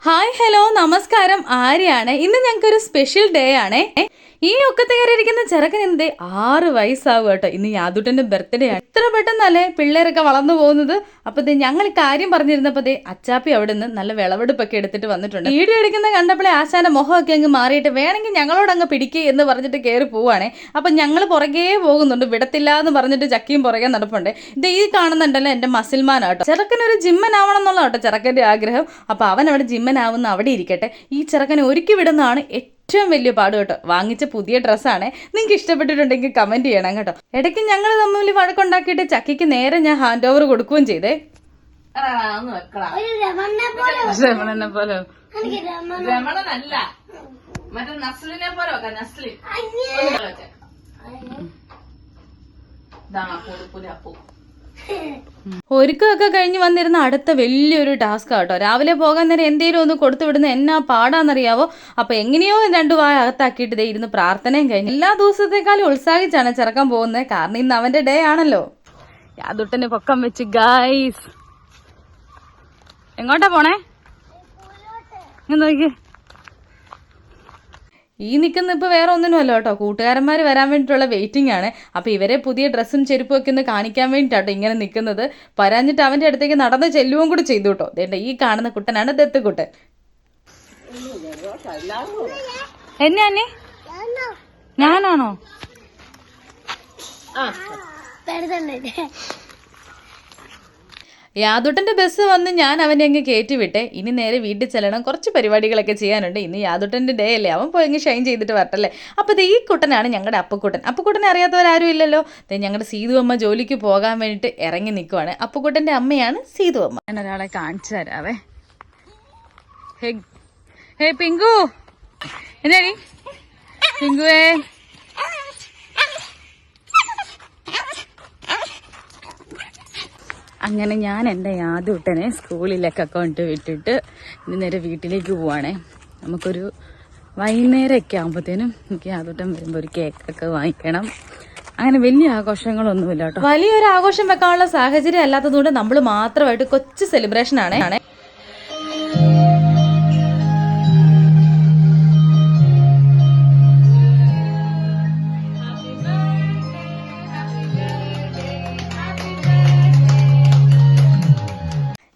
Hi hello നമസ്കാരം. ആര്യാണ്. ഇന്ന് ഞങ്ങൾക്കൊരു സ്പെഷ്യൽ ഡേ ആണേ. ഈ ഒക്കത്ത് കയറിയിരിക്കുന്ന ചെറുക്കൻ എന്തേ 6 വയസ്സാവും കേട്ടോ. ഇന്ന് യാദുട്ടന്റെ ബർത്ത്ഡേ ആണ്. എത്ര പെട്ടെന്നല്ലേ പിള്ളേരൊക്കെ വളർന്നു പോകുന്നത്. അപ്പൊ ഞങ്ങൾ കാര്യം പറഞ്ഞിരുന്നപ്പോ അച്ചാപ്പി അവിടെ നിന്ന് നല്ല വിളവെടുപ്പൊക്കെ എടുത്തിട്ട് വന്നിട്ടുണ്ട്. വീഡിയോ എടുക്കുന്ന കണ്ടപ്പോഴേ ആശാന്റെ മുഖമൊക്കെ അങ്ങ് മാറിയിട്ട് വേണമെങ്കിൽ ഞങ്ങളോട് അങ്ങ് പിടിക്കുക എന്ന് പറഞ്ഞിട്ട് കയറി പോവാണേ. അപ്പൊ ഞങ്ങൾ പുറകെ പോകുന്നുണ്ട്. വിടത്തില്ല എന്ന് പറഞ്ഞിട്ട് ചക്കിയും പുറകെ നടപ്പുണ്ട്. ഇത് ഈ കാണുന്നുണ്ടല്ലോ എന്റെ മസിൽമാനാട്ടോ. ചെറുക്കനൊരു ജിമ്മനാവണം എന്നുള്ള കേട്ടോ ചെറുക്കന്റെ ആഗ്രഹം. അപ്പൊ അവൻ അവിടെ ജിമ്മനാവുന്ന അവിടെ ഇരിക്കട്ടെ. ഈ ചെറുക്കനെ ഒരുക്കി വിടുന്നതാണ് ഏറ്റവും വലിയ പാട് കേട്ടോ. വാങ്ങിച്ച പുതിയ ഡ്രസ്സാണ്. നിങ്ങൾക്ക് ഇഷ്ടപ്പെട്ടിട്ടുണ്ടെങ്കിൽ കമന്റ് ചെയ്യണം കേട്ടോ. ഇടയ്ക്ക് ഞങ്ങൾ തമ്മിൽ വഴക്കുണ്ടാക്കിയിട്ട് ചക്കിക്ക് നേരെ ഞാൻ ഹാൻഡ് ഓവർ കൊടുക്കുകയും ചെയ്തേ. രമണനല്ല, മറ്റേ നസ്ലിനെ പോലെ വെക്കാം. നസ്ലിൻ അപ്പു. ഒരുക്കമൊക്കെ കഴിഞ്ഞ് വന്നിരുന്ന അടുത്ത വലിയൊരു ടാസ്ക് കേട്ടോ. രാവിലെ പോകാൻ നേരം എന്തേലും ഒന്ന് കൊടുത്തു വിടുന്ന എന്നാ പാടാന്നറിയാവോ. അപ്പൊ എങ്ങനെയോ 2 വായ അകത്താക്കിയിട്ട് ഇരുന്ന് പ്രാർത്ഥനയും കഴിഞ്ഞു. എല്ലാ ദിവസത്തെക്കാളും ഉത്സാഹിച്ചാണ് ചെറുക്കാൻ പോകുന്നത്. കാരണം ഇന്ന് അവന്റെ ഡേ ആണല്ലോ. യാദുട്ടന് പൊക്കം വെച്ച് ഗൈസ്. എങ്ങോട്ടാ പോണേ? നോക്കി ഈ നിൽക്കുന്ന ഇപ്പൊ വേറെ ഒന്നിനുമല്ലോ കേട്ടോ. കൂട്ടുകാരന്മാർ വരാൻ വേണ്ടിയിട്ടുള്ള വെയിറ്റിംഗ് ആണ്. അപ്പൊ ഇവരെ പുതിയ ഡ്രസ്സും ചെരുപ്പും ഒക്കെ ഒന്ന് കാണിക്കാൻ വേണ്ടിയിട്ടോ ഇങ്ങനെ നിൽക്കുന്നത്. പരാഞ്ഞിട്ട് അവന്റെ അടുത്തേക്ക് നടന്ന് ചെല്ലുകയും കൂടി ചെയ്തു കേട്ടോ. ദേണ്ട ഈ കാണുന്ന കുട്ടനാണ് ദത്തുക്കുട്ടൻ. എന്നാ ഞാനാണോ? യാദുട്ടന്റെ ബസ് വന്ന് ഞാൻ അവനെ അങ്ങ് കയറ്റി വിട്ടെ. ഇനി നേരെ വീട്ടിൽ ചെല്ലണം. കുറച്ച് പരിപാടികളൊക്കെ ചെയ്യാനുണ്ട്. ഇന്ന് യാദുട്ടന്റെ ഡേ അല്ലേ. അവൻ പോയി ഷൈൻ ചെയ്തിട്ട് വരട്ടല്ലേ. അപ്പോൾ ഈ കുട്ടനാണ് ഞങ്ങളുടെ അപ്പുക്കുട്ടൻ. അപ്പുക്കുട്ടനെ അറിയാത്തവരാരും ഇല്ലല്ലോ. ഞങ്ങളുടെ സീതു അമ്മ ജോലിക്ക് പോകാൻ വേണ്ടിയിട്ട് ഇറങ്ങി നിൽക്കുവാണ്. അപ്പുക്കുട്ടന്റെ അമ്മയാണ് സീതു അമ്മ. ഞാൻ ഒരാളെ കാണിച്ചു തരാവേ. ഹേ പിങ്കു, എന്നാടി പിങ്കുവേ? അങ്ങനെ ഞാൻ എൻ്റെ യാദുട്ടനെ സ്കൂളിലൊക്കെ കൊണ്ട് വിട്ടിട്ട് ഇനി നേരെ വീട്ടിലേക്ക് പോവാണേ. നമുക്കൊരു വൈകുന്നേരമൊക്കെ ആകുമ്പോഴത്തേനും എനിക്ക് യാദുട്ടൻ വരുമ്പോൾ ഒരു കേക്കൊക്കെ വാങ്ങിക്കണം. അങ്ങനെ വലിയ ആഘോഷങ്ങളൊന്നുമില്ല കേട്ടോ. വലിയൊരു ആഘോഷം വെക്കാനുള്ള സാഹചര്യം അല്ലാത്തതുകൊണ്ട് നമ്മൾ മാത്രമായിട്ട് കൊച്ചു സെലിബ്രേഷൻ ആണ്.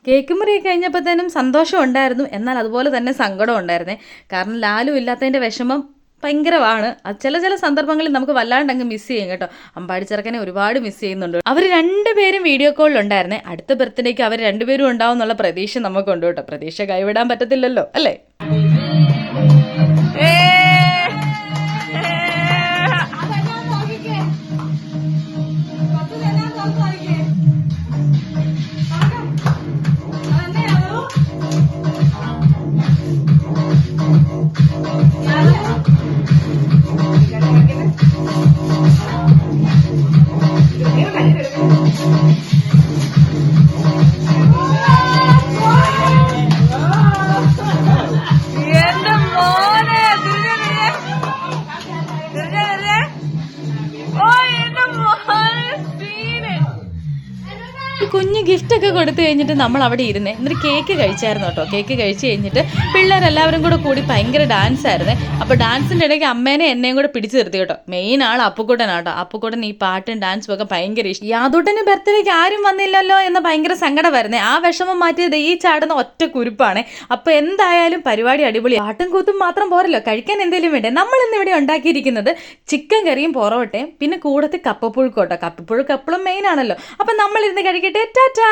കേക്ക് മുറി കഴിഞ്ഞപ്പോഴത്തേനും സന്തോഷം ഉണ്ടായിരുന്നു. എന്നാൽ അതുപോലെ തന്നെ സങ്കടം ഉണ്ടായിരുന്നേ. കാരണം ലാലു ഇല്ലാത്തതിൻ്റെ വിഷമം ഭയങ്കരമാണ്. അത് ചില സന്ദർഭങ്ങളിൽ നമുക്ക് വല്ലാണ്ട് അങ്ങ് മിസ് ചെയ്യും കേട്ടോ. അമ്പാടി ചെറുക്കനെ ഒരുപാട് മിസ് ചെയ്യുന്നുണ്ട്. അവർ 2 പേരും വീഡിയോ കോളിലുണ്ടായിരുന്നേ. അടുത്ത ബർത്ത്ഡേക്ക് അവർ 2 പേരും ഉണ്ടാവും എന്നുള്ള പ്രതീക്ഷ നമുക്കുണ്ട് കേട്ടോ. പ്രതീക്ഷ കൈവിടാൻ പറ്റത്തില്ലല്ലോ അല്ലേ. കുഞ്ഞ് ഗിഫ്റ്റൊക്കെ കൊടുത്തു കഴിഞ്ഞിട്ട് നമ്മൾ അവിടെ ഇരുന്നേ. എന്നിട്ട് കേക്ക് കഴിച്ചായിരുന്നു കേട്ടോ. കേക്ക് കഴിച്ച് കഴിഞ്ഞിട്ട് പിള്ളേരെല്ലാവരും കൂടി ഭയങ്കര ഡാൻസ് ആയിരുന്നേ. അപ്പോൾ ഡാൻസിൻ്റെ ഇടയ്ക്ക് അമ്മേനെ എന്നെയും കൂടെ പിടിച്ചു നിർത്തി കേട്ടോ. മെയിൻ ആൾ അപ്പുക്കുട്ടനാട്ടോ. അപ്പുക്കുട്ടൻ ഈ പാട്ടും ഡാൻസും ഒക്കെ ഭയങ്കര ഇഷ്ടം. യാദുട്ടന് ബർത്ത്ഡേക്ക് ആരും വന്നില്ലല്ലോ എന്ന ഭയങ്കര സങ്കടം വരുന്നേ. ആ വിഷമം മാറ്റിയത് ഈ ചാടുന്ന ഒറ്റ കുരുപ്പാണ്. അപ്പോൾ എന്തായാലും പരിപാടി അടിപൊളി. പാട്ടും കൂത്തും മാത്രം പോരല്ലോ, കഴിക്കാൻ എന്തെങ്കിലും വേണ്ടേ. നമ്മൾ ഇന്ന് ഇവിടെ ഉണ്ടാക്കിയിരിക്കുന്നത് ചിക്കൻ കറിയും പൊറോട്ടയും പിന്നെ കൂടത്തിൽ കപ്പപ്പുഴുക്കോട്ടോ. കപ്പപ്പുഴുക്ക് എപ്പോഴും മെയിൻ ആണല്ലോ. അപ്പം നമ്മളിരുന്ന് കഴിക്കട്ടെ. ടാറ്റാ.